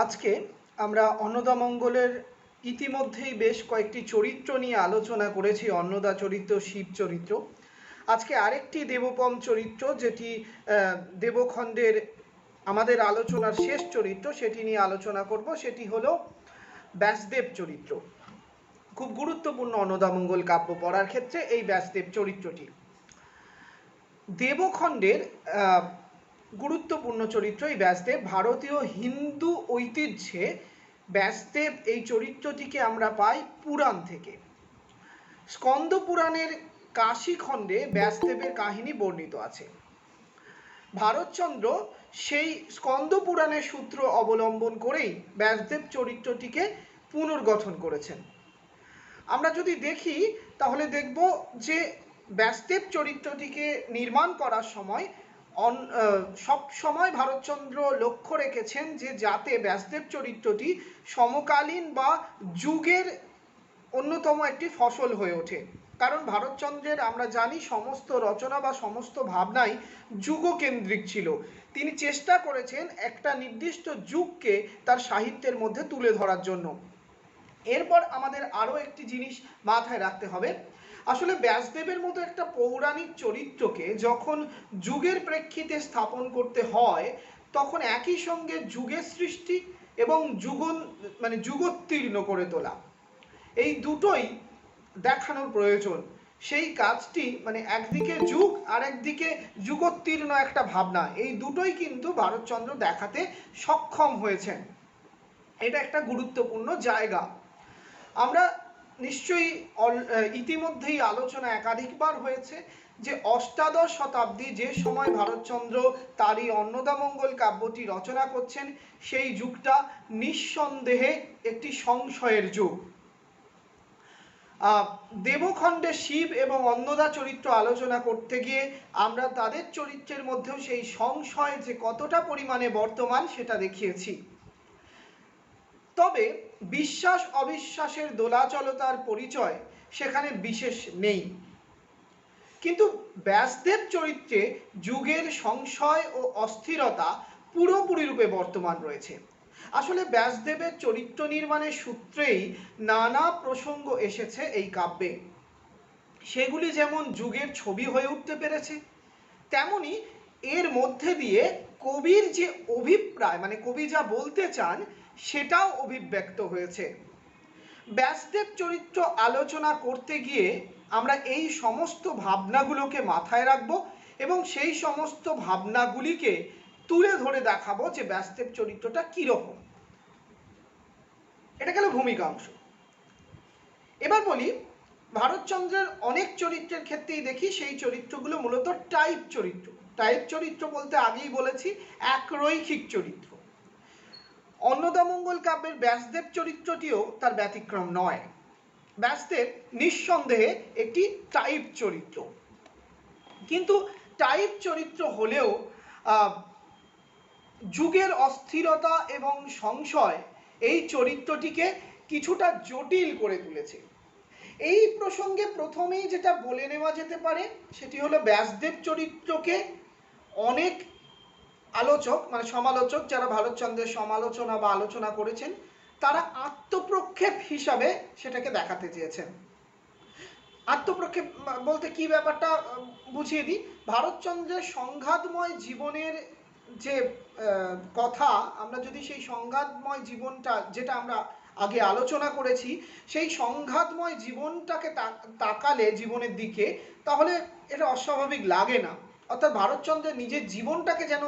আজকে আমরা অন্নদামঙ্গলের ইতিমধ্যেই বেশ কয়েকটি চরিত্র নিয়ে আলোচনা করেছি। অন্নদা চরিত্র, শিব চরিত্র। আজকে আরেকটি দেবপম চরিত্র, যেটি দেবখণ্ডের আমাদের আলোচনার শেষ চরিত্র, সেটি নিয়ে আলোচনা করব। সেটি হলো ব্যাসদেব চরিত্র। খুব গুরুত্বপূর্ণ অন্নদামঙ্গল কাব্য পড়ার ক্ষেত্রে এই ব্যাসদেব চরিত্রটি। দেবখণ্ডের গুরুত্বপূর্ণ চরিত্র এই ব্যাসদেব। ভারতীয় হিন্দু ঐতিহ্যে ব্যাসদেব এই চরিত্রটিকে আমরা পাই পুরাণ থেকে। স্কন্দ পুরাণের কাশী খণ্ডে ব্যাসদেবের কাহিনী বর্ণিত আছে। ভারতচন্দ্র সেই স্কন্দ পুরাণের সূত্র অবলম্বন করেই ব্যাসদেব চরিত্রটিকে পুনর্গঠন করেছেন। আমরা যদি দেখি তাহলে দেখব যে ব্যাসদেব চরিত্রটিকে নির্মাণ করার সময় সব সময় ভারতচন্দ্র লক্ষ্য রেখেছেন যে যাতে ব্যাসদেব চরিত্রটি সমকালীন বা যুগের অন্যতম একটি ফসল হয়ে ওঠে। কারণ ভারতচন্দ্রের আমরা জানি সমস্ত রচনা বা সমস্ত ভাবনাই যুগকেন্দ্রিক ছিল। তিনি চেষ্টা করেছেন একটা নির্দিষ্ট যুগকে তার সাহিত্যের মধ্যে তুলে ধরার জন্য। এরপর আমাদের আরও একটি জিনিস মাথায় রাখতে হবে। আসলে ব্যাসদেবের মতো একটা পৌরাণিক চরিত্রকে যখন যুগের প্রেক্ষিতে স্থাপন করতে হয়, তখন একই সঙ্গে যুগের সৃষ্টি এবং যুগোত্তীর্ণ করে তোলা, এই দুটোই দেখানোর প্রয়োজন। সেই কাজটি একদিকে যুগ আর একদিকে যুগোত্তীর্ণ একটা ভাবনা, এই দুটোই কিন্তু ভারতচন্দ্র দেখাতে সক্ষম হয়েছেন। এটা একটা গুরুত্বপূর্ণ জায়গা। আমরা নিশ্চয়ই ইতিমধ্যেই আলোচনা একাধিকবার হয়েছে যে অষ্টাদশ শতাব্দী, যে সময় ভারতচন্দ্র তার এই অন্নদামঙ্গল কাব্যটি রচনা করছেন, সেই যুগটা নিঃসন্দেহে একটি সংশয়ের যুগ। দেবখণ্ডে শিব এবং অন্নদা চরিত্র আলোচনা করতে গিয়ে আমরা তাদের চরিত্রের মধ্যেও সেই সংশয় যে কতটা পরিমাণে বর্তমান সেটা দেখিয়েছি। তবে বিশ্বাস অবিশ্বাসের দোলাচলতার পরিচয় সেখানে বিশেষ নেই। কিন্তু ব্যাসদেব চরিত্রে যুগের সংশয় ও অস্থিরতা পুরোপুরি রূপে বর্তমান রয়েছে। আসলে ব্যাসদেবের চরিত্র নির্মাণের সূত্রেই নানা প্রসঙ্গ এসেছে এই কাব্যে। সেগুলি যেমন যুগের ছবি হয়ে উঠতে পেরেছে, তেমনি এর মধ্যে দিয়ে কবির যে অভিপ্রায়, কবি যা বলতে চান, সেটাও অভিব্যক্ত হয়েছে। ব্যাসদেব চরিত্র আলোচনা করতে গিয়ে আমরা এই সমস্ত ভাবনাগুলোকে মাথায় রাখব এবং সেই সমস্ত ভাবনাগুলিকে তুলে ধরে দেখাবো যে ব্যাসদেব চরিত্রটা কীরকম। এটা গেল ভূমিকা অংশ। এবার বলি, ভারতচন্দ্রের অনেক চরিত্রের ক্ষেত্রেই দেখি সেই চরিত্রগুলো মূলত টাইপ চরিত্র। টাইপ চরিত্র বলতে আগেই বলেছি একরৈখিক চরিত্র। অন্নদামঙ্গল কাব্যের ব্যাসদেব চরিত্রটিও তার ব্যতিক্রম নয়। ব্যাসদেব নিঃসন্দেহে একটি টাইপ চরিত্র, কিন্তু টাইপ চরিত্র হলেও যুগের অস্থিরতা এবং সংশয় এই চরিত্রটিকে কিছুটা জটিল করে তুলেছে। এই প্রসঙ্গে প্রথমেই যেটা বলে নেওয়া যেতে পারে সেটি হলো ব্যাসদেব চরিত্রকে অনেক আলোচক সমালোচক যারা ভারতচন্দ্রের সমালোচনা বা আলোচনা করেছেন, তারা আত্মপ্রক্ষেপ হিসাবে সেটাকে দেখাতে চেয়েছেন। আত্মপ্রক্ষেপ বলতে কি ব্যাপারটা বুঝিয়ে দিই। ভারতচন্দ্রের সংঘাতময় জীবনের যে কথা, আমরা যদি সেই সংঘাতময় জীবনটা, যেটা আমরা আগে আলোচনা করেছি, সেই সংঘাতময় জীবনটাকে তাকালে জীবনের দিকে, তাহলে এটা অস্বাভাবিক লাগে না। অর্থাৎ ভারতচন্দ্রের নিজের জীবনটাকে যেন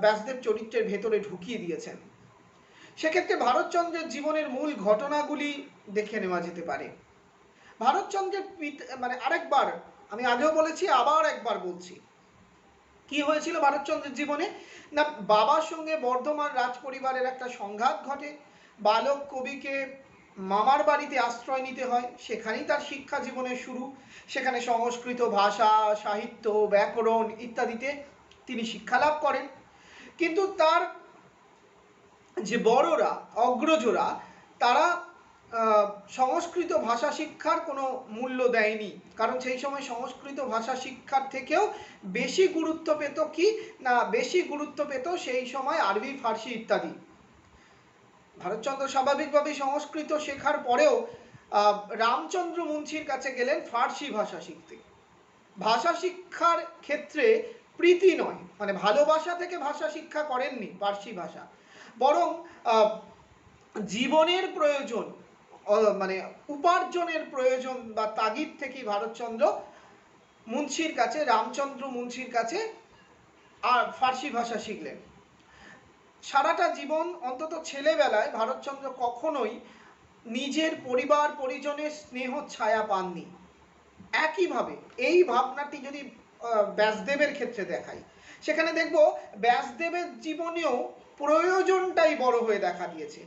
ব্যাসদেব চরিত্রের ভেতরে ঢুকিয়ে দিয়েছেন। সেক্ষেত্রে ভারতচন্দ্রের জীবনের মূল ঘটনাগুলি দেখে নেওয়া যেতে পারে। ভারতচন্দ্রের আরেকবার, আমি আগেও বলেছি, আবার একবার বলছি, কি হয়েছিল ভারতচন্দ্রের জীবনে না, বাবার সঙ্গে বর্ধমান রাজ পরিবারের একটা সংঘাত ঘটে। বালক কবিকে মামার বাড়িতে আশ্রয় নিতে হয়, সেখানেই তার শিক্ষা জীবনের শুরু। সেখানে সংস্কৃত ভাষা, সাহিত্য, ব্যাকরণ ইত্যাদিতে তিনি শিক্ষা লাভ করেন। কিন্তু তার যে বড়রা, অগ্রজরা, তারা সংস্কৃত ভাষা শিক্ষার কোনো মূল্য দেয়নি। কারণ সেই সময় সংস্কৃত ভাষা শিক্ষার থেকেও বেশি গুরুত্ব পেত কি না, বেশি গুরুত্ব পেত সেই সময় আরবি, ফার্সি ইত্যাদি। ভারতচন্দ্র স্বাভাবিকভাবেই সংস্কৃত শেখার পরেও রামচন্দ্র মুন্সির কাছে গেলেন ফার্সি ভাষা শিখতে। ভাষা শিক্ষার ক্ষেত্রে প্রীতি নয়, মানে ভালোবাসা থেকে ভাষা শিক্ষা করেননি ফার্সি ভাষা, বরং জীবনের প্রয়োজন, মানে উপার্জনের প্রয়োজন বা তাগিদ থেকেই ভারতচন্দ্র মুন্সির কাছে, রামচন্দ্র মুন্সির কাছে আর ফার্সি ভাষা শিখলেন। সারাটা জীবন, অন্তত ছেলেবেলায়, ভারতচন্দ্র কখনোই নিজের পরিবার পরিজনের স্নেহ ছায়া পাননি। একইভাবে এই ভাবনাটি যদি ব্যাসদেবের ক্ষেত্রে দেখাই, সেখানে দেখব ব্যাসদেবের জীবনেও প্রয়োজনটাই বড় হয়ে দেখা দিয়েছে।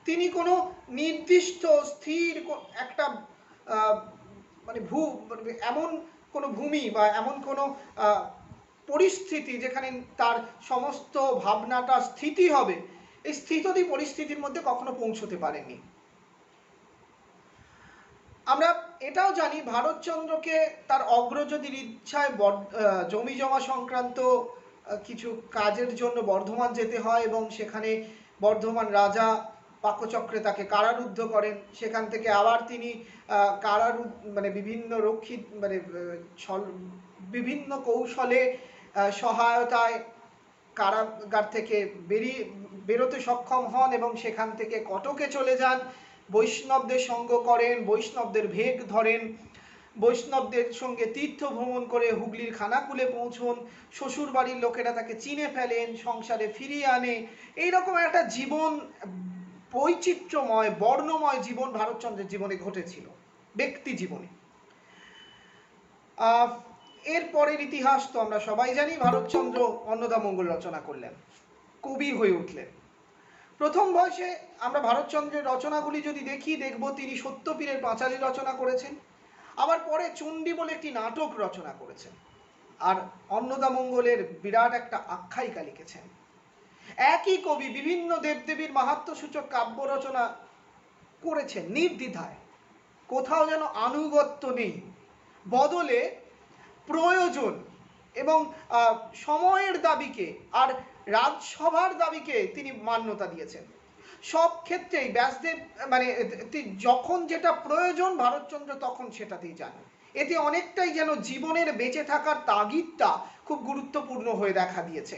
তিনি কোনো নির্দিষ্ট স্থির একটা মানে এমন কোনো ভূমি বা এমন কোনো পরিস্থিতি যেখানে তার সমস্ত ভাবনাটা স্থিতি হবে, এই স্থিততি পরিস্থিতির মধ্যে কখনো পৌঁছতে পারেনি। আমরা এটাও জানি ভারতচন্দ্রকে তার অগ্রজদের ইচ্ছায় জমি জমা সংক্রান্ত কিছু কাজের জন্য বর্ধমান যেতে হয় এবং সেখানে বর্ধমান রাজা পাকচক্রে তাকে কারারুদ্ধ করেন। সেখান থেকে আবার তিনি মানে বিভিন্ন মানে বিভিন্ন কৌশলে সহায়তায় কারাগার থেকে বেরোতে সক্ষম হন এবং সেখান থেকে কটকে চলে যান, বৈষ্ণবদের সঙ্গ করেন, বৈষ্ণবদের ভেগ ধরেন, বৈষ্ণবদের সঙ্গে তীর্থ ভ্রমণ করে হুগলির খানাকুলে পৌঁছন, শ্বশুর বাড়ির লোকেরা তাকে চিনে ফেলেন, সংসারে ফিরিয়ে আনে। এইরকম একটা জীবন, বৈচিত্র্যময় বর্ণময় জীবন ভারতচন্দ্রের জীবনে ঘটেছিল, ব্যক্তি জীবনে। এর পরের ইতিহাস তো আমরা সবাই জানি। ভারতচন্দ্র অন্নদামঙ্গল রচনা করলেন, কবি হয়ে উঠলেন। প্রথম বয়সে আমরা ভারতচন্দ্রের রচনাগুলি যদি দেখি, দেখব তিনি সত্যপীরের পাঁচালী রচনা করেছেন, আবার পরে চণ্ডী বলে একটি নাটক রচনা করেছেন, আর অন্নদামঙ্গলের বিরাট একটা আখ্যায়িকা লিখেছেন। একই কবি বিভিন্ন দেবদেবীর মাহাত্ম্যসূচক কাব্য রচনা করেছেন নির্দ্বিধায়, কোথাও যেন আনুগত্য নেই, বদলে প্রয়োজন এবং সময়ের দাবিকে আর রাজসভার দাবিকে তিনি মান্যতা দিয়েছেন। সব ক্ষেত্রেই ব্যাসদেব মানে যখন যেটা প্রয়োজন ভারতচন্দ্র তখন সেটাতেই যান। এতে অনেকটাই যেন জীবনের বেঁচে থাকার তাগিদটা খুব গুরুত্বপূর্ণ হয়ে দেখা দিয়েছে।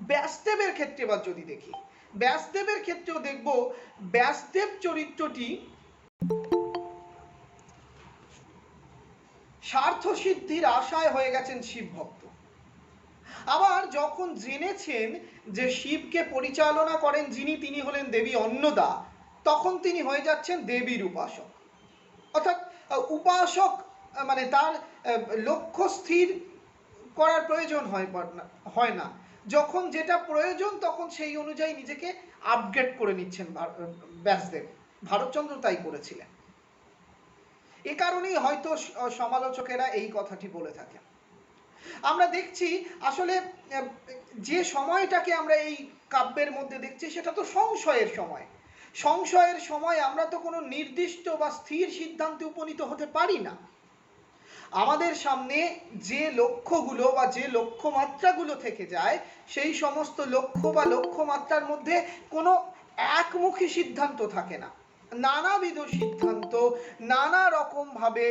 ব্যাসদেবের ক্ষেত্রে এবার যদি দেখি, ব্যাসদেবের ক্ষেত্রেও দেখব ব্যাসদেব চরিত্রটি স্বার্থ সিদ্ধির আশায় হয়ে গেছেন শিব ভক্ত। আবার যখন জেনেছেন যে শিবকে পরিচালনা করেন যিনি, তিনি হলেন দেবী অন্নদা, তখন তিনি হয়ে যাচ্ছেন দেবীর উপাসক। অর্থাৎ উপাসক মানে তার লক্ষ্য স্থির করার প্রয়োজন হয় না, যখন যেটা প্রয়োজন তখন সেই অনুযায়ী নিজেকে আপগ্রেড করে নিচ্ছেন ব্যাসদেব। ভারতচন্দ্র তাই করেছিলেন। এ কারণেই হয়তো সমালোচকেরা এই কথাটি বলে থাকেন। আমরা দেখছি আসলে যে সময়টাকে আমরা এই কাব্যের মধ্যে দেখছি সেটা তো সংশয়ের সময়। সংশয়ের সময় আমরা তো কোনো নির্দিষ্ট বা স্থির সিদ্ধান্তে উপনীত হতে পারি না। আমাদের সামনে যে লক্ষ্যগুলো বা যে লক্ষ্যমাত্রাগুলো থেকে যায়, সেই সমস্ত লক্ষ্য বা লক্ষ্যমাত্রার মধ্যে কোনো একমুখী সিদ্ধান্ত থাকে না। নানাবিধ সিদ্ধান্ত নানা রকমভাবে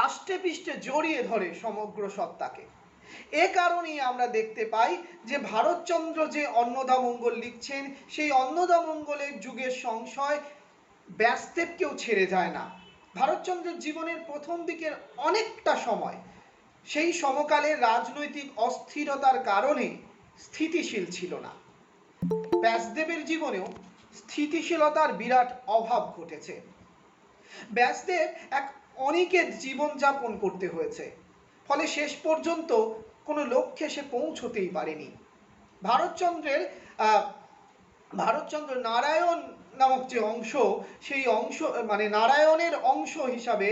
আষ্টে পৃষ্ঠে জড়িয়ে ধরে সমগ্র সত্তাকে। এ কারণেই আমরা দেখতে পাই যে ভারতচন্দ্র যে অন্নদামঙ্গল লিখছেন, সেই অন্নদামঙ্গলের যুগের সংশয় ব্যাসদেবকেও ছেড়ে যায় না। ভারতচন্দ্রের জীবনের প্রথম দিকের অনেকটা সময় সেই সমকালের রাজনৈতিক অস্থিরতার কারণে স্থিতিশীল ছিল না। ব্যাসদেবের জীবনেও স্থিতিশীলতার বিরাট অভাব ঘটেছে। ব্যাসদেব এক অনিকেত জীবনযাপন করতে হয়েছে, ফলে শেষ পর্যন্ত কোনো লক্ষ্যে সে পৌঁছতেই পারেনি। ভারতচন্দ্র নারায়ণ নামক যে অংশ, সেই অংশ মানে নারায়ণের অংশ হিসাবে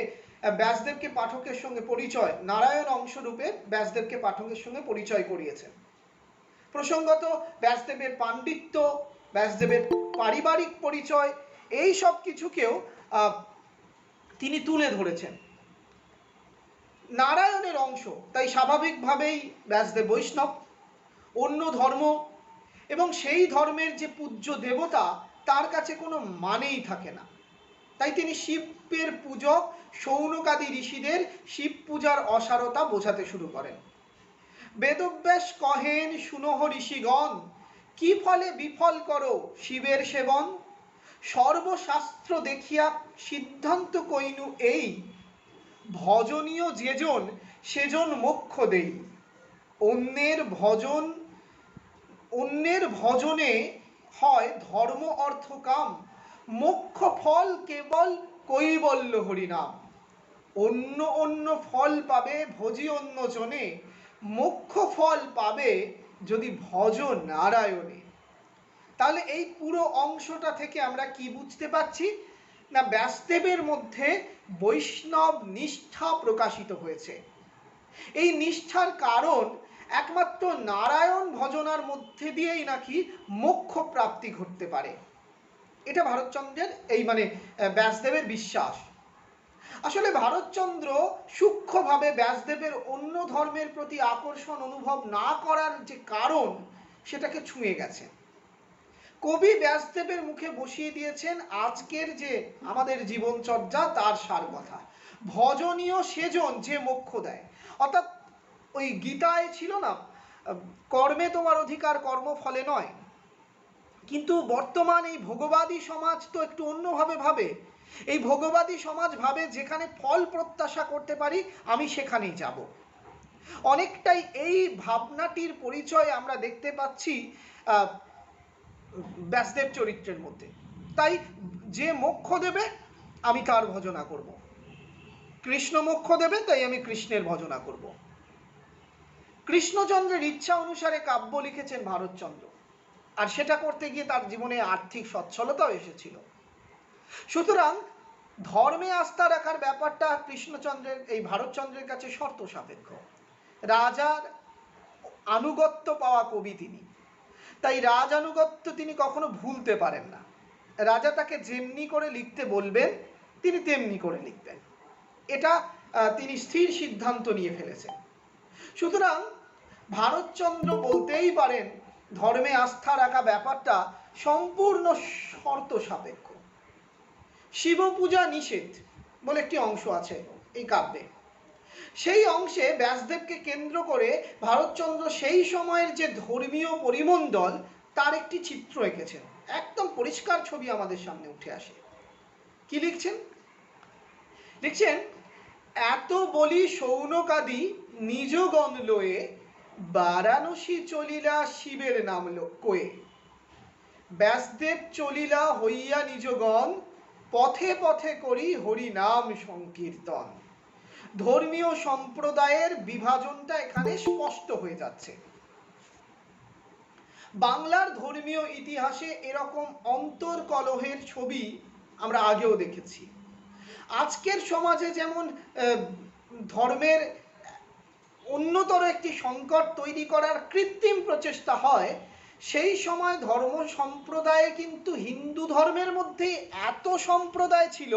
ব্যাসদেবকে পাঠকের সঙ্গে পরিচয়, নারায়ণ অংশ রূপে ব্যাসদেবকে পাঠকের সঙ্গে পরিচয় করিয়েছেন। প্রসঙ্গত ব্যাসদেবের পাণ্ডিত্য, ব্যাসদেবের পারিবারিক পরিচয়, এই সব কিছুকেও তিনি তুলে ধরেছেন। নারায়ণের অংশ, তাই স্বাভাবিকভাবেই ব্যাসদেব বৈষ্ণব, অন্য ধর্ম, এবং সেই ধর্মের যে পূজ্য দেবতা তার কাছে কোনো মানেই থাকে না। তাই তিনি শিবের পূজক শৌনকাদি ঋষিদের শিব পূজার অসারতা বোঝাতে শুরু করেন। বেদব্যাস কহেন, শুনহ ঋষিগণ, কি ফলে বিফল করো শিবের সেবন? সর্বশাস্ত্র দেখিয়া সিদ্ধান্ত কইনু এই, ভজনীয় যেজন সেজন মোক্ষ দেই। অন্যের ভজনে হয় ধর্ম অর্থ কাম, মোক্ষ ফল কেবল কৈবল্য হরিনাম। অন্য ফল পাবে ভজি অন্য জনে, মোক্ষ ফল পাবে যদি ভজ নারায়ণে। তাহলে এই পুরো অংশটা থেকে আমরা কি বুঝতে পারছি না, ব্যাসদেবের মধ্যে বৈষ্ণব নিষ্ঠা প্রকাশিত হয়েছে। এই নিষ্ঠার কারণ একমাত্র নারায়ণ ভজনার মধ্যে দিয়েই নাকি মোক্ষ প্রাপ্তি ঘটতে পারে। এটা ভারতচন্দ্রের ব্যাসদেবের বিশ্বাস। আসলে ভারতচন্দ্র সূক্ষ্মভাবে ব্যাসদেবের অন্য ধর্মের প্রতি আকর্ষণ অনুভব না করার যে কারণ সেটাকে ছুঁয়ে গেছে। কবি ব্যাসদেবের মুখে বসিয়ে দিয়েছেন আজকের যে আমাদের জীবনচর্যা তার সার কথা, ভজনীয় সেজন যে মোক্ষ দেয়। অর্থাৎ ওই গীতায় ছিল না, কর্মে তোমার অধিকার কর্মফলে নয়, কিন্তু বর্তমান এই ভোগবাদী সমাজ তো একটু অন্যভাবে ভাবে। এই ভোগবাদী সমাজ ভাবে যেখানে ফল প্রত্যাশা করতে পারি আমি সেখানেই যাব। অনেকটাই এই ভাবনাটির পরিচয় আমরা দেখতে পাচ্ছি ব্যাসদেব চরিত্রের মধ্যে। তাই যে মোক্ষ দেবে আমি তার ভজনা করব, কৃষ্ণ মোক্ষ দেবে তাই আমি কৃষ্ণের ভজনা করব। কৃষ্ণচন্দ্রের ইচ্ছা অনুসারে কাব্য লিখেছেন ভারতচন্দ্র, আর সেটা করতে গিয়ে তার জীবনে আর্থিক সচ্ছলতাও এসেছিল। সুতরাং ধর্মে আস্থা রাখার ব্যাপারটা কৃষ্ণচন্দ্রের এই ভারতচন্দ্রের কাছে শর্ত সাপেক্ষ। রাজার আনুগত্য পাওয়া কবি তিনি, তাই রাজ আনুগত্য তিনি কখনো ভুলতে পারেন না। রাজা তাকে যেমনি করে লিখতে বলবেন তিনি তেমনি করে লিখবেন, এটা তিনি স্থির সিদ্ধান্ত নিয়ে ফেলেছেন। সুতরাং ভারতচন্দ্র বলতেই পারেন ধর্মে আস্থা রাখা ব্যাপারটা সম্পূর্ণ শর্ত সাপেক্ষ। শিব পূজা নিষেধ বলে একটি অংশ আছে এই কাব্যে। সেই অংশে ব্যাসদেবকে কেন্দ্র করে ভারতচন্দ্র সেই সময়ের যে ধর্মীয় পরিমণ্ডল তার একটি চিত্র এঁকেছেন। একদম পরিষ্কার ছবি আমাদের সামনে উঠে আসে। কি লিখছেন? লিখছেন, এত বলি শৌনকাদি নিজগণ লয়ে, বারাণসী চলিলা শিবের নাম কয়ে। ব্যাসদেব চলিলা হইয়া নিজগণ, পথে পথে করি হরি নাম সংকীর্তন। ধর্মীয় সম্প্রদায়ের বিভাজনটা এখানে স্পষ্ট হয়ে যাচ্ছে। বাংলার ধর্মীয় ইতিহাসে এরকম অন্তর্কলহের ছবি আমরা আগেও দেখেছি। আজকের সমাজে যেমন ধর্মের অন্যতর একটি সংকট তৈরি করার কৃত্রিম প্রচেষ্টা হয়, সেই সময় ধর্ম সম্প্রদায়ে কিন্তু হিন্দু ধর্মের মধ্যে এত সম্প্রদায় ছিল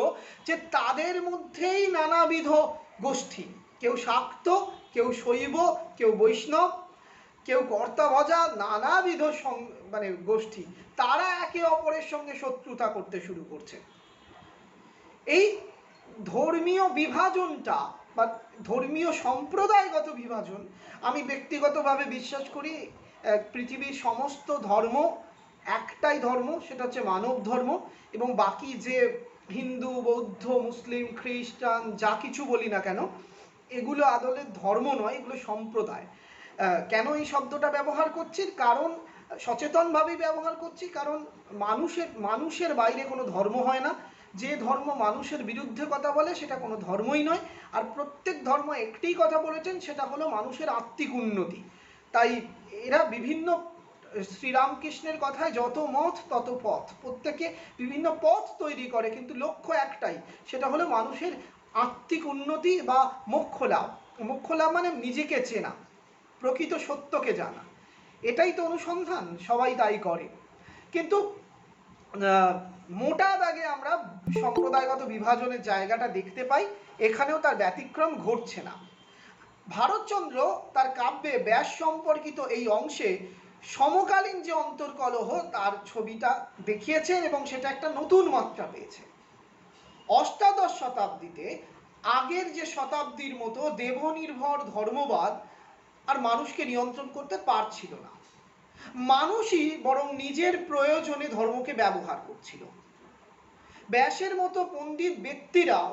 যে তাদের মধ্যেই নানাবিধ গোষ্ঠী, কেউ শাক্ত, কেউ শৈব, কেউ বৈষ্ণব, কেউ কর্তাভজা, নানাবিধ গোষ্ঠী, তারা একে অপরের সঙ্গে শত্রুতা করতে শুরু করছে। এই ধর্মীয় বিভাজনটা বা ধর্মীয় সম্প্রদায়গত বিভাজন, আমি ব্যক্তিগতভাবে বিশ্বাস করি পৃথিবীর সমস্ত ধর্ম একটাই ধর্ম, সেটা হচ্ছে মানব ধর্ম, এবং বাকি যে হিন্দু, বৌদ্ধ, মুসলিম, খ্রিস্টান যা কিছু বলি না কেন, এগুলো আদলে ধর্ম নয়, এগুলো সম্প্রদায়। কেন এই শব্দটা ব্যবহার করছি? কারণ সচেতনভাবেই ব্যবহার করছি, কারণ মানুষের বাইরে কোনো ধর্ম হয় না। যে ধর্ম মানুষের বিরুদ্ধে কথা বলে সেটা কোনো ধর্মই নয়। আর প্রত্যেক ধর্ম একটিই কথা বলেছেন, সেটা হলো মানুষের আত্মিক উন্নতি। তাই এরা বিভিন্ন, শ্রীরামকৃষ্ণের কথায় যত মত তত পথ, প্রত্যেকে বিভিন্ন পথ তৈরি করে, কিন্তু লক্ষ্য একটাই, সেটা হলো মানুষের আত্মিক উন্নতি বা মোক্ষ লাভ। মোক্ষ লাভ মানে নিজেকে চেনা, প্রকৃত সত্যকে জানা, এটাই তো অনুসন্ধান, সবাই তাই করে। কিন্তু মোটা দাগে আমরা সম্প্রদায়গত বিভাজনের জায়গাটা দেখতে পাই, এখানেও তার ব্যতিক্রম ঘটছে না। ভারতচন্দ্র তার কাব্যে ব্যাস সম্পর্কিত এই অংশে সমকালীন যে অন্তর্কলহ তার ছবিটা দেখিয়েছেন এবং সেটা একটা নতুন মাত্রা পেয়েছে। অষ্টাদশ শতাব্দীতে আগের যে শতাব্দীর মতো দেবনির্ভর ধর্মবাদ আর মানুষকে নিয়ন্ত্রণ করতে পারছিল না। মানুষই বরং নিজের প্রয়োজনে ধর্মকে ব্যবহার করছিল। ব্যাসের মতো পণ্ডিত ব্যক্তিরাও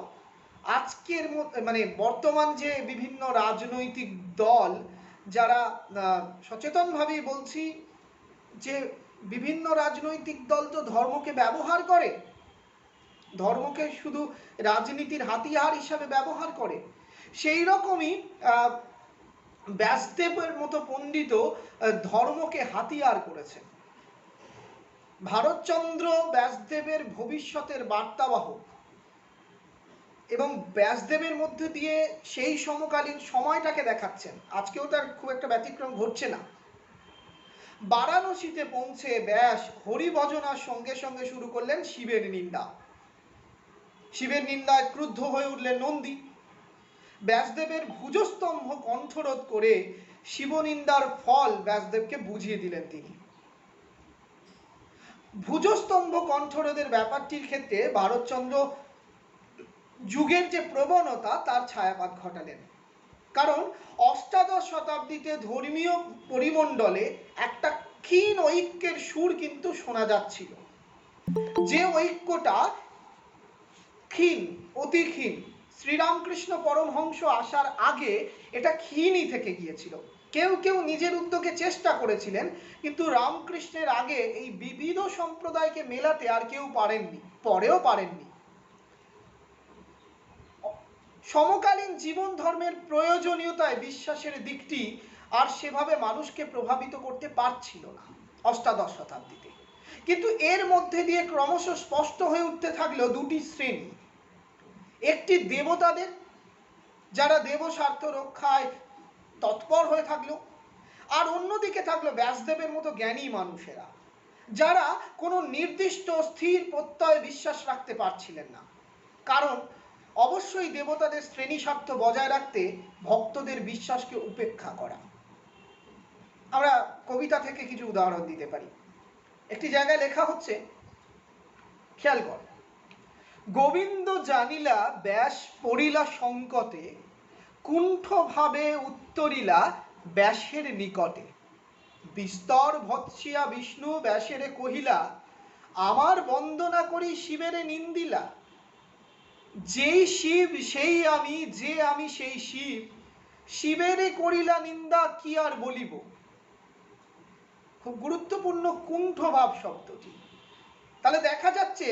আজকের মানে বর্তমান যে বিভিন্ন রাজনৈতিক দল যারা সচেতনভাবেই বলছি যে বিভিন্ন রাজনৈতিক দল তো ধর্মকে ব্যবহার করে, ধর্মকে শুধু রাজনীতির হাতিয়ার হিসাবে ব্যবহার করে, সেই রকমই ব্যাসদেবের মতো পণ্ডিত ধর্মকে হাতিয়ার করেছেন। ভারতচন্দ্র ব্যাসদেবের ভবিষ্যতের বার্তাবাহক এবং ব্যাসদেবের মধ্যে দিয়ে সেই সমকালীন সময়টাকে দেখাচ্ছেন। আজকেও তার খুব একটা ব্যতিক্রম ঘটছে না। বারাণসীতে পৌঁছে ব্যাস হরিভজনার সঙ্গে সঙ্গে শুরু করলেন শিবের নিন্দা। শিবের নিন্দায় ক্রুদ্ধ হয়ে উঠলেন নন্দী। ব্যাসদেবের ভুজস্তম্ভ কণ্ঠরোধ করে শিবনিন্দার ফল ব্যাসদেবকে বুঝিয়ে দিলেন তিনি। ভুজস্তম্ভ কণ্ঠরোধের ব্যাপারটির ক্ষেত্রে ভারতচন্দ্র যুগের যে প্রবণতা তার ছায়াপাত ঘটালেন। কারণ অষ্টাদশ শতাব্দীতে ধর্মীয় পরিমণ্ডলে একটা ক্ষীণ ঐক্যের সুর কিন্তু শোনা যাচ্ছিল, যে ঐক্যটা ক্ষীণ, অতি ক্ষীণ। শ্রীরামকৃষ্ণ পরমহংস আসার আগে এটা ক্ষীণই থেকে গিয়েছিল। কেউ কেউ নিজের উদ্যোগে চেষ্টা করেছিলেন, কিন্তু রামকৃষ্ণের আগে এই বিবিধ সম্প্রদায়কে মেলাতে আর কেউ পারেননি, পরেও পারেননি। সমকালীন জীবন ধর্মের প্রয়োজনীয়তায় বিশ্বাসের দিকটি আর সেভাবে মানুষকে প্রভাবিত করতে পারছিল না অষ্টাদশ শতাব্দীতে। কিন্তু এর মধ্যে দিয়ে ক্রমশ স্পষ্ট হয়ে উঠতে থাকলো দুটি শ্রেণী। একটি দেবতাদের, যারা দেব স্বার্থ রক্ষায় তৎপর হয়ে থাকলো, আর অন্যদিকে থাকলো ব্যাসদেবের মতো জ্ঞানী মানুষেরা, যারা কোনো নির্দিষ্ট স্থির প্রত্যয়ে বিশ্বাস রাখতে পারছিলেন না। কারণ অবশ্যই দেবতাদের শ্রেণী স্বার্থ বজায় রাখতে ভক্তদের বিশ্বাসকে উপেক্ষা করা। আমরা কবিতা থেকে কিছু উদাহরণ দিতে পারি। একটি জায়গায় লেখা হচ্ছে, খেয়াল কর, গোবিন্দ জানিলা ব্যাস পড়িলা সংকটে, কুণ্ঠভাবে উত্তরিলা ব্যাসের নিকটে। বিস্তর ভৎসিয়া বিষ্ণু ব্যাসেরে কহিলা, আমার বন্দনা করি শিবেরে নিন্দিলা। যেই শিব সেই আমি, যে আমি সেই শিব, শিবেরে করিলা নিন্দা কি আর বলিব। খুব গুরুত্বপূর্ণ কুণ্ঠভাব শব্দটি। তাহলে দেখা যাচ্ছে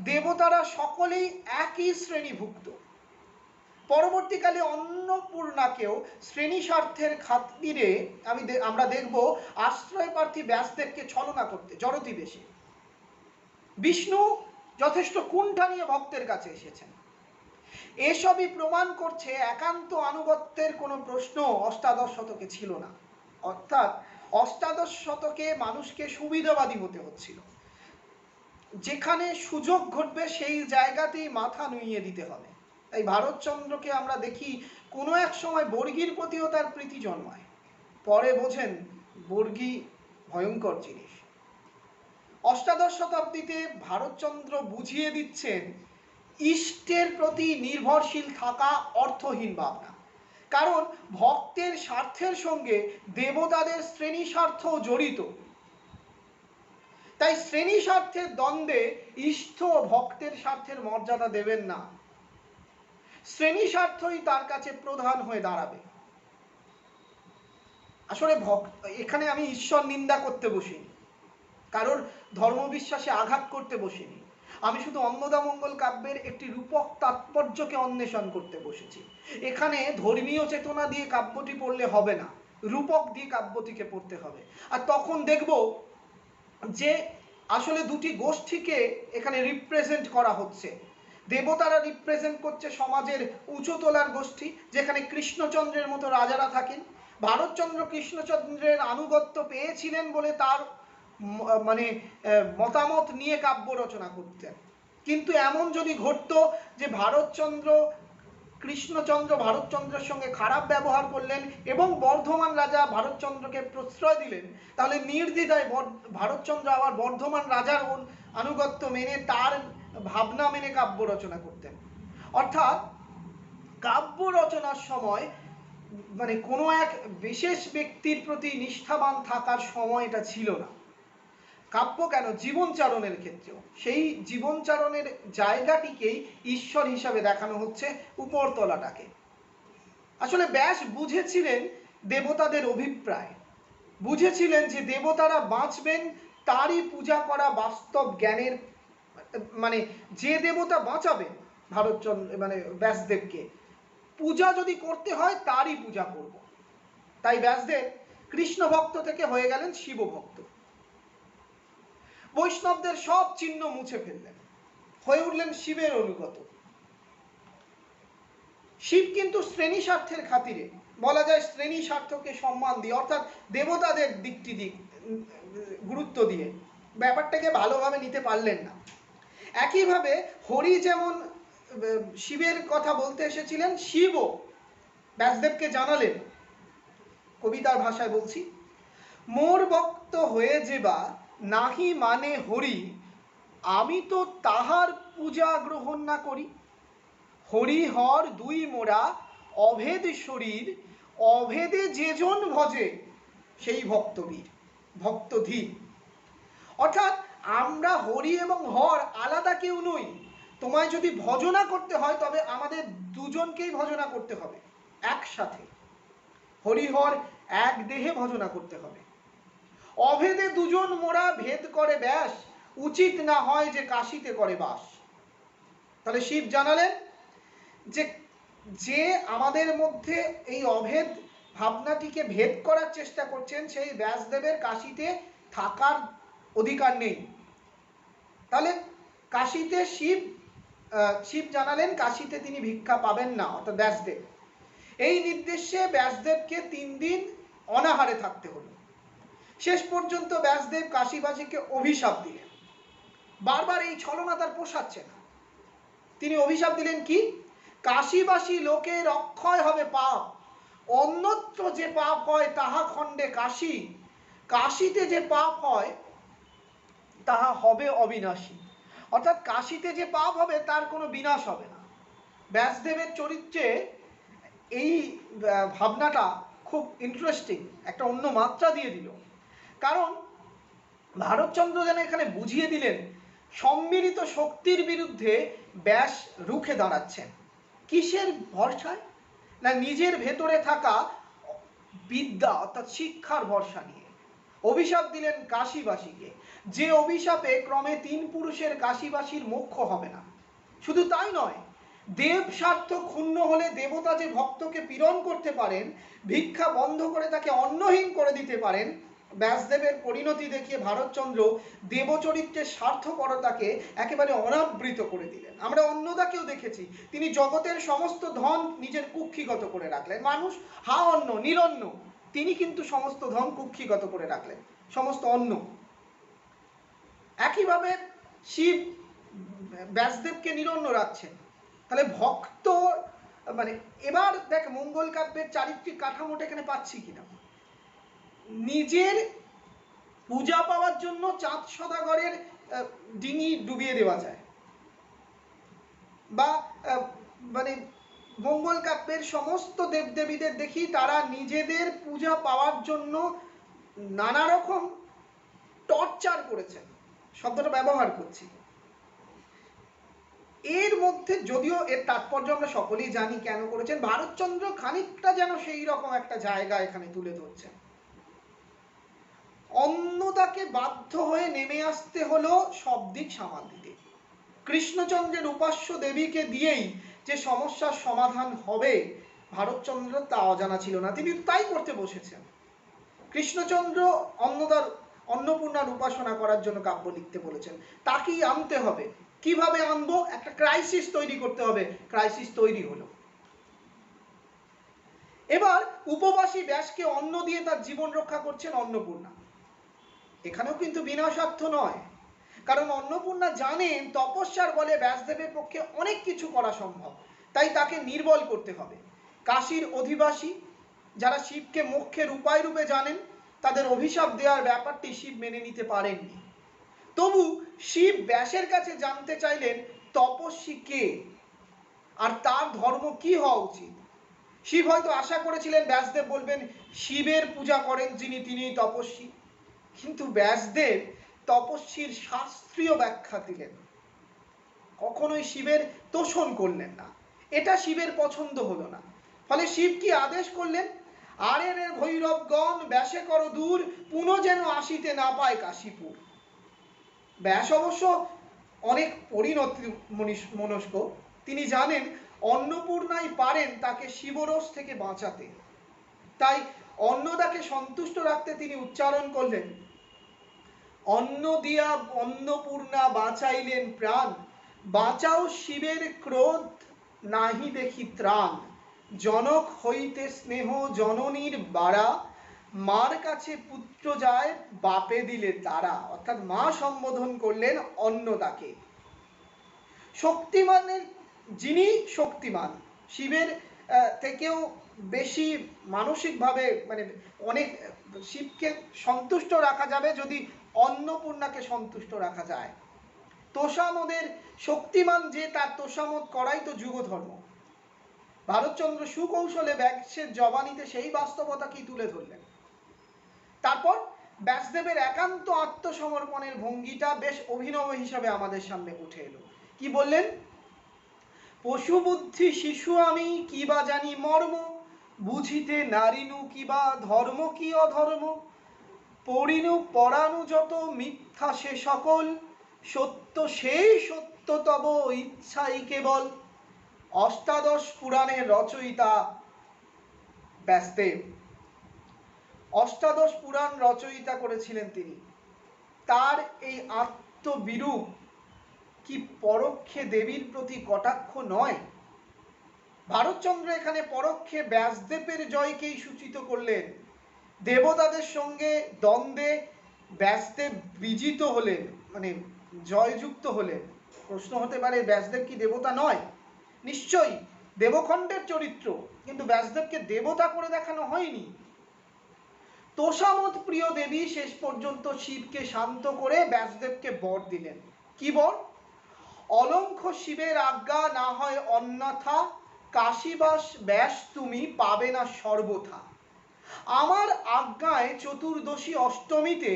দেবতারা সকলেই একই শ্রেণীভুক্ত। পরবর্তীকালে অন্নপূর্ণাকেও শ্রেণী স্বার্থের খাতিরে আমরা দেখব আশ্রয় প্রার্থী ব্যাসদেবকে ছলনা করতে জড়তি বেশে। বিষ্ণু যথেষ্ট কুণ্ঠা নিয়ে ভক্তের কাছে এসেছেন। এসবই প্রমাণ করছে একান্ত আনুগত্যের কোনো প্রশ্ন অষ্টাদশ শতকে ছিল না। অর্থাৎ অষ্টাদশ শতকে মানুষকে সুবিধাবাদী হতে হচ্ছিল। যেখানে সুযোগ ঘটবে সেই জায়গাতেই মাথা নুইয়ে দিতে হবে। তাই ভারতচন্দ্রকে আমরা দেখি কোনো এক সময় বর্গীর প্রতিও তার প্রীতি জন্মায়। পরে বোঝেন বর্গী ভয়ঙ্কর জিনিস। অষ্টাদশ শতাব্দীতে ভারতচন্দ্র বুঝিয়ে দিচ্ছেন ইষ্টের প্রতি নির্ভরশীল থাকা অর্থহীন ভাবনা। কারণ ভক্তের স্বার্থের সঙ্গে দেবতাদের শ্রেণী স্বার্থও জড়িত। তাই শ্রেণী স্বার্থের দ্বন্দ্বে ইষ্ট ভক্তের স্বার্থের মর্যাদা দেবেন না। শ্রেণী স্বার্থই তার কাছে প্রধান হয়ে দাঁড়াবে। আসলে এখানে আমি ঈশ্বর নিন্দা করতে বসিনি, কারোর ধর্মবিশ্বাসে আঘাত করতে বসিনি। আমি শুধু অন্নদামঙ্গল কাব্যের একটি রূপক তাৎপর্যকে অন্বেষণ করতে বসেছি। এখানে ধর্মীয় চেতনা দিয়ে কাব্যটি পড়লে হবে না, রূপক দিয়ে কাব্যটিকে পড়তে হবে। আর তখন দেখব যে আসলে দুটি গোষ্ঠীকে এখানে রিপ্রেজেন্ট করা হচ্ছে। দেবতারা রিপ্রেজেন্ট করছে সমাজের উঁচুতলার গোষ্ঠী, যেখানে কৃষ্ণচন্দ্রের মতো রাজারা থাকেন। ভারতচন্দ্র কৃষ্ণচন্দ্রের আনুগত্য পেয়েছিলেন বলে তার মানে মতামত নিয়ে কাব্য রচনা করতেন। কিন্তু এমন যদি ঘটতো যে ভারতচন্দ্র কৃষ্ণচন্দ্র ভারতচন্দ্রের সঙ্গে খারাপ ব্যবহার করলেন এবং বর্ধমান রাজা ভারতচন্দ্রকে প্রশ্রয় দিলেন, তাহলে নির্দ্বিধায় ভারতচন্দ্র আবার বর্ধমান রাজার আনুগত্য মেনে তার ভাবনা মেনে কাব্য রচনা করতেন। অর্থাৎ কাব্য রচনার সময় মানে কোনো এক বিশেষ ব্যক্তির প্রতি নিষ্ঠাবান থাকার সময় এটা ছিল না। কাব্য কেন, জীবনচারণের ক্ষেত্রেও সেই জীবনচারণের জায়গাটিকেই ঈশ্বর হিসাবে দেখানো হচ্ছে, উপরতলাটাকে। আসলে ব্যাস বুঝেছিলেন দেবতাদের অভিপ্রায়, বুঝেছিলেন যে দেবতারা বাঁচবেন তারই পূজা করা বাস্তব জ্ঞানের, মানে যে দেবতা বাঁচাবেন ভারতচন্দ্র মানে ব্যাসদেবকে, পূজা যদি করতে হয় তারই পূজা করব। তাই ব্যাসদেব কৃষ্ণ ভক্ত থেকে হয়ে গেলেন শিব ভক্ত। বৈষ্ণবদের সব চিহ্ন মুছে ফেললেন, হয়ে উঠলেন শিবের অনুগত। শিব কিন্তু শ্রেণী স্বার্থের খাতিরে, বলা যায় শ্রেণী স্বার্থকে সম্মান দিয়ে, অর্থাৎ দেবতাদের দিকটি গুরুত্ব দিয়ে ব্যাপারটাকে ভালোভাবে নিতে পারলেন না। একইভাবে হরি যেমন শিবের কথা বলতে এসেছিলেন, শিবও ব্যাসদেবকে জানালেন, কবিতার ভাষায় বলছি, মোর ভক্ত হয়ে যেবা নাহি মানে হরি, আমি তো তাহার পূজা গ্রহণ না করি। হরি হর দুই মোরা অভেদ শরীর, অভেদে যেজন ভজে সেই ভক্তবীর ভক্তধীর। অর্থাৎ আমরা হরি এবং হর আলাদা কেউ নই। তোমায় যদি ভজনা করতে হয় তবে আমাদের দুজনকেই ভজনা করতে হবে একসাথে। হরিহর এক দেহে ভজনা করতে হবে। অভেদে দুজন মোরা ভেদ করে ব্যাস, উচিত না হয় যে কাশিতে করে বাস। তাহলে শিব জানালেন যে যে আমাদের মধ্যে এই অভেদ ভাবনাটিকে ভেদ করার চেষ্টা করছেন সেই ব্যাসদেবের কাশিতে থাকার অধিকার নেই। তাহলে কাশিতে শিব জানালেন কাশিতে তিনি ভিক্ষা পাবেন না, অর্থাৎ ব্যাসদেব। এই নির্দেশে ব্যাসদেবকে 3 দিন অনাহারে থাকতে হলো। শেষ পর্যন্ত ব্যাসদেব কাশীবাসীকে অভিশাপ দিলেন। বারবার এই ছলনা তার পোষাচ্ছে না। তিনি অভিশাপ দিলেন কি, কাশীবাসী লোকের অক্ষয় হবে পাপ, অন্যত্র যে পাপ হয় তাহা খণ্ডে কাশী, কাশীতে যে পাপ হয় তাহা হবে অবিনাশী। অর্থাৎ কাশীতে যে পাপ হবে তার কোনো বিনাশ হবে না। ব্যাসদেবের চরিত্রে এই ভাবনাটা খুব ইন্টারেস্টিং, একটা অন্য মাত্রা দিয়ে দিল। কারণ ভারতচন্দ্র যেন এখানে বুঝিয়ে দিলেন সম্মিলিত শক্তির বিরুদ্ধে ব্যাস রুখে দাঁড়াচ্ছেন। কিসের ভরসায়? না নিজের ভেতরে থাকা বিদ্যা অর্থাৎ শিক্ষার ভরসা নিয়ে। অভিশাপ দিলেন কাশীবাসীকে, যে অভিশাপে ক্রমে 3 পুরুষের কাশীবাসীর মোক্ষ হবে না। শুধু তাই নয়, দেব স্বার্থ ক্ষুণ্ণ হলে দেবতা যে ভক্তকে পীড়ন করতে পারেন, ভিক্ষা বন্ধ করে তাকে অন্নহীন করে দিতে পারেন, ব্যাসদেবের পরিণতি দেখিয়ে ভারতচন্দ্র দেবচরিত্রের স্বার্থপরতাকে একেবারে অনাবৃত করে দিলেন। আমরা অন্নদাকেও দেখেছি, তিনি জগতের সমস্ত ধন নিজের কুক্ষিগত করে রাখলেন। মানুষ হা অন্ন নিরন্ন, তিনি কিন্তু সমস্ত ধন কুক্ষিগত করে রাখলেন, সমস্ত অন্ন। একইভাবে শিব ব্যাসদেবকে নিরন্ন রাখছেন। তাহলে ভক্ত মানে এবার দেখ মঙ্গল কাব্যের চারিত্রিক কাঠামোটা এখানে পাচ্ছি কিনা। নিজের পূজা পাওয়ার জন্য চাঁদ সদাগরের ডিঙি ডুবিয়ে দেওয়া যায়, বা মানে মঙ্গল কাব্যের সমস্ত দেবদেবীদের দেখি তারা নিজেদের পূজা পাওয়ার জন্য নানা রকম টর্চার করেছেন, শব্দটা ব্যবহার করছি। এর মধ্যে যদিও এর তাৎপর্য আমরা সকলেই জানি কেন করেছেন, ভারতচন্দ্র খানিকটা যেন সেই রকম একটা জায়গা এখানে তুলে ধরছেন। অন্নদাকে বাধ্য হয়ে নেমে আসতে হলো সব দিক সামাল দিতে। কৃষ্ণচন্দ্রের উপাস্য দেবীকে দিয়েই যে সমস্যার সমাধান হবে ভারতচন্দ্র তা অজানা ছিল না, তিনি তাই করতে বসেছেন। কৃষ্ণচন্দ্র অন্নপূর্ণার উপাসনা করার জন্য কাব্য লিখতে বলেছেন, তাকেই আনতে হবে। কিভাবে আনবো? একটা ক্রাইসিস তৈরি করতে হবে, ক্রাইসিস তৈরি হলো। এবার উপবাসী ব্যাসকে অন্ন দিয়ে তার জীবন রক্ষা করছেন অন্নপূর্ণা। এখানেও কিন্তু বিনা স্বার্থ নয়, কারণ অন্নপূর্ণা জানেন তপস্যার বলে ব্যাসদেবের পক্ষে অনেক কিছু করা সম্ভব। তাই তাকে নির্বল করতে হবে। কাশীর অধিবাসী যারা শিবকে মোক্ষের উপায় রূপে জানেন, তাদের অভিশাপ দেওয়ার ব্যাপারটি শিব মেনে নিতে পারেননি। তবু শিব ব্যাসের কাছে জানতে চাইলেন তপস্বী কে আর তার ধর্ম কি হওয়া উচিত। শিব হয়তো আশা করেছিলেন ব্যাসদেব বলবেন শিবের পূজা করেন যিনি তিনিই তপস্বী, কিন্তু ব্যাসদেব তপস্বীর শাস্ত্রীয় ব্যাখ্যা দিলেন, কখনোই শিবের তোষণ করলেন না। এটা শিবের পছন্দ হলো না। ফলে শিব কি আদেশ করলেন, আরের ভৈরবগণ ব্যাসে করো দূর, পুনঃ যেন আসিতে না পায় কাশীপুর। ব্যাস অবশ্য অনেক পরিণতি মনস্ক, তিনি জানেন অন্নপূর্ণাই পারেন তাকে শিবরস থেকে বাঁচাতে। তাই অন্নদাকে সন্তুষ্ট রাখতে তিনি উচ্চারণ করলেন, অন্ন দিয়া অন্নপূর্ণা বাঁচাইলেন প্রাণ, বাঁচাও শিবের ক্রোধ নাহি দেখি ত্রাণ, জনক হইতে স্নেহ জননীর বাড়া, মার কাছে পুত্র যায় বাপে দিলে তারা। অর্থাৎ মা সম্বোধন করলেন অন্নদাকে। শক্তিমানের যিনি শক্তিমান, শিবের থেকেও বেশি মানসিকভাবে মানে অনেক শিবকে সন্তুষ্ট রাখা যাবে যদি অন্নপূর্ণাকে সন্তুষ্ট রাখা যায়। তোষামোদের শক্তিমান যে তার তোষামোদ করাই তো যুগধর্ম। ভারতচন্দ্র সুকৌশলে ব্যাসের জবানিতে সেই বাস্তবতাকেই তুলে ধরলেন। তারপর ব্যাসদেবের একান্ত আত্মসমর্পণের ভঙ্গিটা বেশ অভিনব হিসাবে আমাদের সামনে উঠে এলো। কি বললেন, পশু বুদ্ধি শিশু আমি কি বা জানি মর্ম, বুঝিতে নারিনু কি বা ধর্ম কি অধর্ম, পড়িনু পড়ানু যত মিথ্যা সে সকল, সত্য সেই সত্য তব ইচ্ছাই কেবল। অষ্টাদশ পুরাণের রচয়িতা ব্যাসদেব, অষ্টাদশ পুরাণ রচয়িতা করেছিলেন তিনি। তার এই আত্মবিরূপ কি পরোক্ষে দেবীর প্রতি কটাক্ষ নয়? ভারতচন্দ্র এখানে পরোক্ষে ব্যাসদেবের জয়কেই সূচিত করলেন। দেবতাদের সঙ্গে দ্বন্দ্বে ব্যাসদেব বিজিত হলেন, মানে জয়যুক্ত হলেন। প্রশ্ন হতে পারে ব্যাসদেব কি দেবতা নয়? নিশ্চয়ই দেবখণ্ডের চরিত্র, কিন্তু ব্যাসদেবকে দেবতা করে দেখানো হয়নি। তোষামোদ প্রিয় দেবী শেষ পর্যন্ত শিবকে শান্ত করে ব্যাসদেবকে বর দিলেন। কি বর? অলঙ্ঘ শিবের আজ্ঞা না হয় অন্যথা, কাশীবাস ব্যাস তুমি পাবে না সর্বথা। আমার আজ্ঞায় চতুর্দশী অষ্টমীতে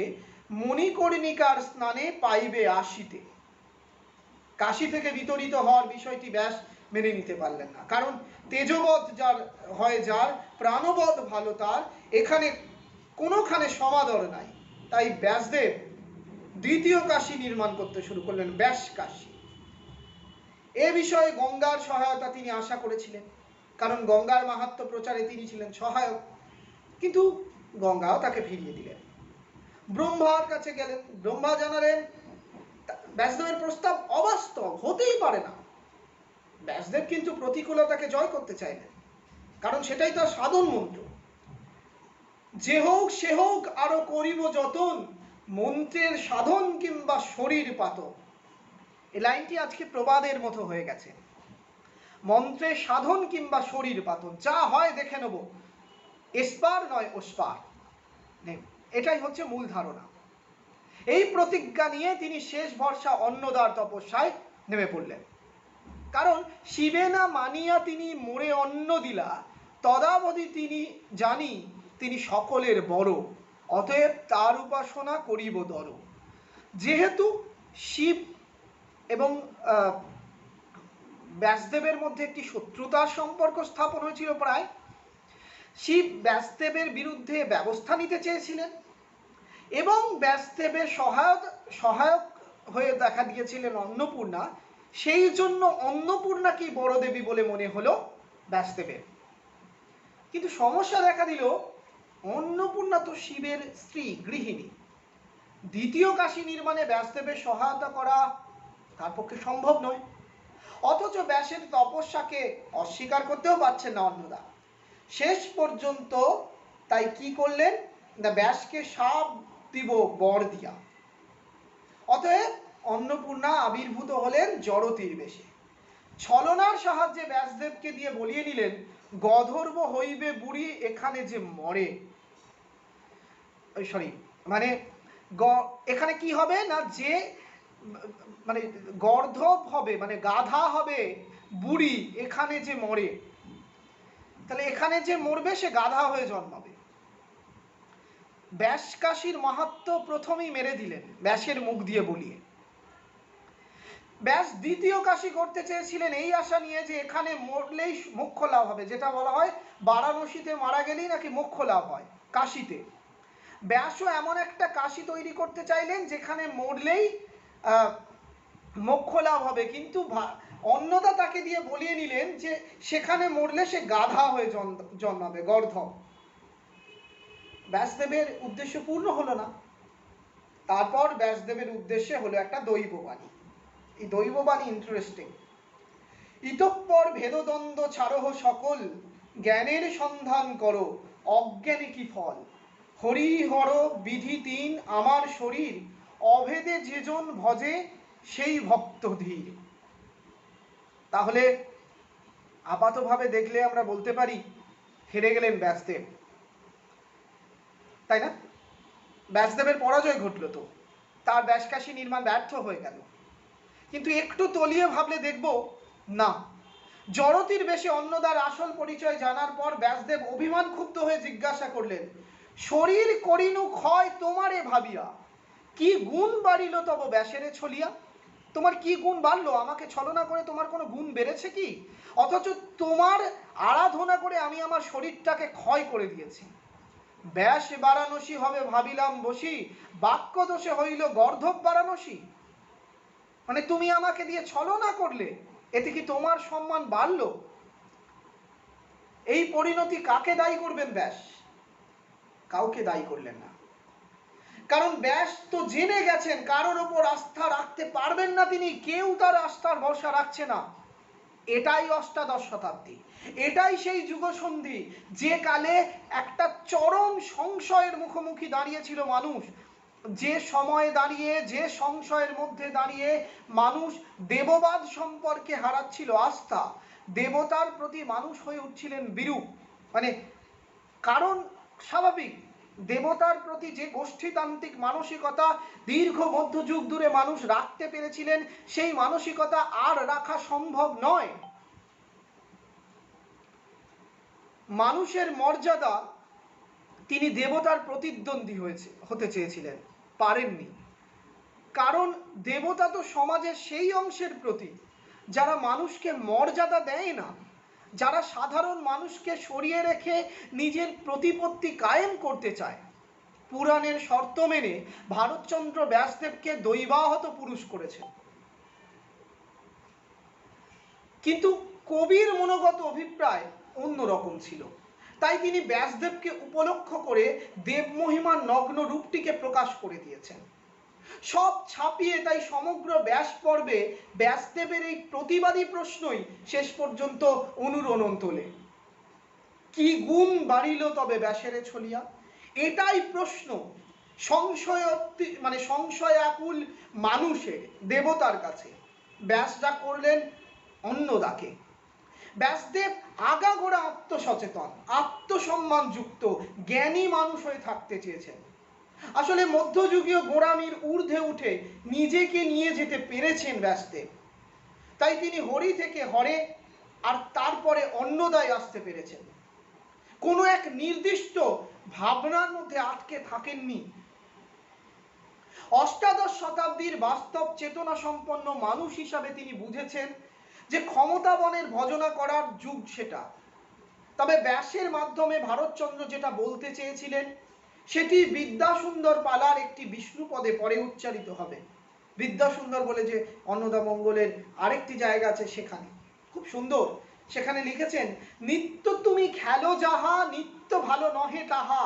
মণিকর্ণিকার স্নানে পাইবে আসিতে। কাশী থেকে বিতরিত হওয়ার বিষয়টি ব্যাস মেনে নিতে পারলেন না, কারণ তেজবধ যার হয়, যার প্রাণবধ ভালো তার, এখানে কোনোখানে সমাদর নাই। তাই ব্যাসদেব দ্বিতীয় কাশী নির্মাণ করতে শুরু করলেন, ব্যাস কাশী। এ বিষয়ে গঙ্গার সহায়তা তিনি আশা করেছিলেন, কারণ গঙ্গার মাহাত্ম্য প্রচারে তিনি ছিলেন সহায়ক, কিন্তু গঙ্গাও তাকে ফিরিয়ে দিলেন। ব্রহ্মার কাছে গেলেন, ব্রহ্মা জানালেন ব্যাসদেবের প্রস্তাব অবাস্তব, হতেই পারে না। ব্যাসদেব কিন্তু প্রতিকূলতাকে জয় করতে চাইলেন, কারণ সেটাই তার সাধন মন্ত্র। যে হোক সে হোক আরো করিব যতন, মন্ত্রের সাধন কিংবা শরীর পাতন। এই লাইনটি আজকে প্রবাদের মতো হয়ে গেছে। মন্ত্রের সাধন কিংবা শরীর পাতন, যা হয় দেখে নেব, এসপার নয় ওসপার, এটাই হচ্ছে মূল ধারণা। এই প্রতিজ্ঞা নিয়ে তিনি শেষ ভরসা অন্নদার তপস্যায় নেমে পড়লেন। কারণ শিবে না মানিয়া তিনি মোরে অন্ন দিলা, তদাবধি তিনি জানি তিনি সকলের বড়, অতএব তার উপাসনা করিব দর। যেহেতু শিব এবং ব্যাসদেবের মধ্যে একটি শত্রুতার সম্পর্ক স্থাপন হয়েছিল প্রায়, শিব ব্যাসদেবের বিরুদ্ধে ব্যবস্থা নিতে চেয়েছিলেন এবং ব্যাসদেবের সহায়ক হয়ে দেখা দিয়েছিলেন অন্নপূর্ণা, সেই জন্য অন্নপূর্ণাকেই বড় দেবী বলে মনে হলো ব্যাসদেবের। কিন্তু সমস্যা দেখা দিল, অন্নপূর্ণা তো শিবের স্ত্রী, গৃহিণী। দ্বিতীয় কাশী নির্মাণে ব্যাসদেবের সহায়তা করা তার পক্ষে সম্ভব নয়। অথচ ব্যাসের তপস্যাকে অস্বীকার করতেও পারছেন না অন্নদা। শেষ পর্যন্ত তাই কি করলেন না, ব্যাসকে শাপ দিব বর দিয়া। অতএব অন্নপূর্ণা আবির্ভূত হলেন জড়তির বেশে। ছলনার সাহায্যে ব্যাসদেবকে দিয়ে বলিয়ে নিলেন, গধর্ব হইবে বুড়ি এখানে যে মরে। সরি, মানে এখানে কি হবে না, যে মানে গর্ধব হবে মানে গাধা হবে বুড়ি এখানে যে মরে, তাহলে এখানে যে মরবে সে গাধা হয়ে জন্মাবে। ব্যাস কাশীর মাহাত্ম্য প্রথমেই মেরে দিলেন ব্যাসের মুখ দিয়ে বলিয়ে। ব্যাস দ্বিতীয় কাশী করতে চেয়েছিলেন এই আশা নিয়ে যে এখানে মরলেই মোক্ষ লাভ হবে, যেটা বলা হয় বারাণসীতে মারা গেলেই নাকি মোক্ষ লাভ হয় কাশীতে। ব্যাসও এমন একটা কাশী তৈরি করতে চাইলেন যেখানে মরলেই মোক্ষ লাভ হবে, কিন্তু অন্নদা তাকে দিয়ে বলিয়ে নিলেন যে সেখানে মরলে সে গাধা হয়ে জন্মাবে, গর্ধব। ব্যাসদেবের উদ্দেশ্য পূর্ণ হলো না। তারপর ব্যাসদেবের উদ্দেশ্যে হলো একটা দৈববাণী। এই দৈববাণী ইন্টারেস্টিং। ইতঃপর ভেদদ্বন্দ্ব ছাড়হ সকল, জ্ঞানের সন্ধান করো অজ্ঞানে কি ফল। হরিহর বিধি তিন আমার শরীর, অভেদে যেজন ভজে সেই ভক্ত ধীর। তাহলে আপাতভাবে দেখলে আমরা বলতে পারি হেরে গেলেন ব্যাসদেব, তাই না? ব্যাসদেবের পরাজয় ঘটল, তো তার ব্যাসকাশী নির্মাণ ব্যর্থ হয়ে গেল। কিন্তু একটু তলিয়ে ভাবলে দেখব না, জড়তির বেশে অন্নদার আসল পরিচয় জানার পর ব্যাসদেব অভিমান ক্ষুব্ধ হয়ে জিজ্ঞাসা করলেন, শরীর করিনু ক্ষয় তোমারে ভাবিয়া, কি গুণ বাড়িল তব ব্যাসেরে ছলিয়া। তোমার কি গুণ বাড়লো? আমাকে ছলনা করে তোমার কোনো গুণ বেড়েছে কি? অথচ তোমার আরাধনা করে আমি আমার শরীরটাকে ক্ষয় করে দিয়েছি। ব্যাস বারাণসী হবে ভাবিলাম বসি, বাক্য দোষে হইল গর্ধব বারাণসী। মানে তুমি আমাকে দিয়ে ছলনা করলে, এতে কি তোমার সম্মান বাড়ল? এই পরিণতি কাকে দায়ী করবেন ব্যাস? কাউকে দায়ী করলেন না, কারণ ব্যাস তো জেনে গেছেন কারোর ওপর আস্থা রাখতে পারবেন না তিনি, কেউ তার আস্থার ভরসা রাখছে না। এটাই অষ্টাদশ শতাব্দী, এটাই সেই যুগসন্ধি যে কালে একটা চরম সংশয়ের মুখোমুখি দাঁড়িয়েছিল মানুষ, যে সময়ে দাঁড়িয়ে, যে সংশয়ের মধ্যে দাঁড়িয়ে মানুষ দেববাদ সম্পর্কে হারাচ্ছিল আস্থা, দেবতার প্রতি মানুষ হয়ে উঠছিলেন বিরূপ। মানে কারণ স্বাভাবিক, দেবতার প্রতি যে গোষ্ঠীতান্ত্রিক মানসিকতা দীর্ঘ মধ্যযুগ ধরে মানুষ রাখতে পেরেছিলেন, সেই মানসিকতা আর রাখা সম্ভব নয়। মানুষের মর্যাদা তিনি দেবতার প্রতিদ্বন্দ্বী হতে চেয়েছিলেন, পারেননি। কারণ দেবতা তো সমাজের সেই অংশের প্রতি যারা মানুষকে মর্যাদা দেয় না, যারা সাধারণ মানুষকে সরিয়ে রেখে নিজের প্রতিপত্তি কায়েম করতে চায়। পুরাণের শর্ত মেনে ভারতচন্দ্র ব্যাসদেবকে দৈবাহত পুরুষ করেছে, কিন্তু কবির মনোগত অভিপ্রায় অন্যরকম ছিল। তাই তিনি ব্যাসদেবকে উপলক্ষ করে দেবমহিমার নগ্ন রূপটিকে প্রকাশ করে দিয়েছেন। সব ছাপিয়ে তাই সমগ্র ব্যাস পর্বে ব্যাসদেবের এই প্রতিবাদী প্রশ্নই শেষ পর্যন্ত অনুরণন তোলে। কি গুণ বাড়িল তবে ব্যাসেরে ছলিয়া, এটাই প্রশ্ন সংশয় আকুল মানুষের দেবতার কাছে। ব্যাস যা করলেন অন্নদাকে। ব্যাসদেব আগাগোড়া আত্মসচেতন, আত্মসম্মান যুক্ত, জ্ঞানী মানুষ হয়ে থাকতে চেয়েছেন। আসলে মধ্যযুগীয় গোঁড়ামির ঊর্ধ্বে উঠে নিজেকে নিয়ে যেতে পেরেছেন ব্যাসদেব। তাই তিনি হরি থেকে হরে আর তারপরে অন্নদায় আসতে পেরেছেন। কোনো এক নির্দিষ্ট ভাবনার মধ্যে আটকে থাকেননি। অষ্টাদশ শতাব্দীর বাস্তব চেতনা সম্পন্ন মানুষ হিসাবে তিনি বুঝেছেন যে ক্ষমতাবনের ভজনা করার যুগ সেটা। তবে ব্যাসের মাধ্যমে ভারতচন্দ্র যেটা বলতে চেয়েছিলেন সেটি বিদ্যাসুন্দর পালার একটি বিষ্ণু পদে পরে উচ্চারিত হবে। বিদ্যাসুন্দর বলে যে অন্নদা মঙ্গলের আরেকটি জায়গা আছে, সেখানে খুব সুন্দর, সেখানে লিখেছেন, নিত্য তুমি খেলো যাহা, নিত্য ভালো নহে তাহা,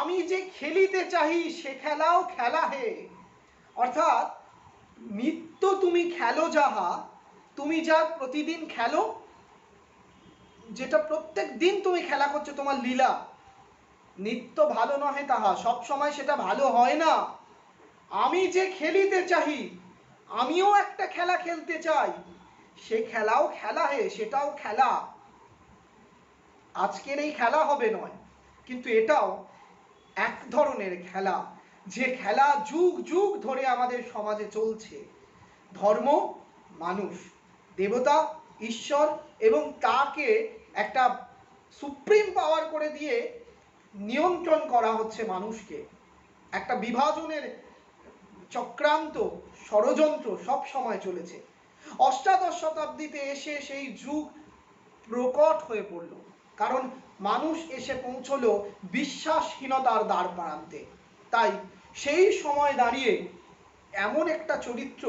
আমি যে খেলিতে চাহি সে খেলাও খেলা হে। অর্থাৎ নিত্য তুমি খেলো যাহা, তুমি যা প্রতিদিন খেলো, যেটা প্রত্যেক দিন তুমি খেলা করছো, তোমার লীলা, নিত্য ভালো নহে তাহা, সব সময় সেটা ভালো হয় না। আমি যে খেলিতে চাহি, আমিও একটা খেলা খেলতে চাই, সে খেলাও খেলা হে, সেটাও খেলা। আজকের এই খেলা হবে নয়, কিন্তু এটাও এক ধরনের খেলা, যে খেলা যুগ যুগ ধরে আমাদের সমাজে চলছে। ধর্ম, মানুষ, দেবতা, ঈশ্বর এবং তাকে একটা সুপ্রিম পাওয়ার করে দিয়ে নিয়ন্ত্রণ করা হচ্ছে মানুষকে। একটা বিভাজনের চক্রান্ত, ষড়যন্ত্র সব সময় চলেছে। অষ্টাদশ শতাব্দীতে এসে সেই যুগ প্রকট হয়ে পড়ল, কারণ মানুষ এসে পৌঁছলো বিশ্বাসহীনতার দ্বার প্রান্তে। তাই সেই সময় দাঁড়িয়ে এমন একটা চরিত্র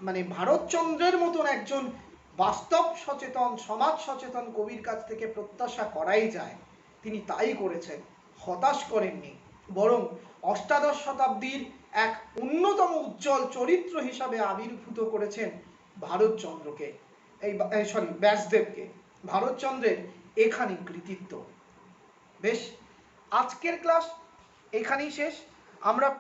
মানে ভারতচন্দ্রের মতন একজন বাস্তব সচেতন, সমাজ সচেতন কবির কাছ থেকে প্রত্যাশা করাই যায়। তিনি তাই করেছেন, হতাশ করেননি, বরং অষ্টাদশ শতাব্দীর এক অন্যতম উজ্জ্বল চরিত্র হিসাবে আবির্ভূত করেছেন ভারতচন্দ্রকে, ব্যাসদেবকে। ভারতচন্দ্রের এখানেই কৃতিত্ব। বেশ, আজকের ক্লাস এখানেই শেষ। আমরা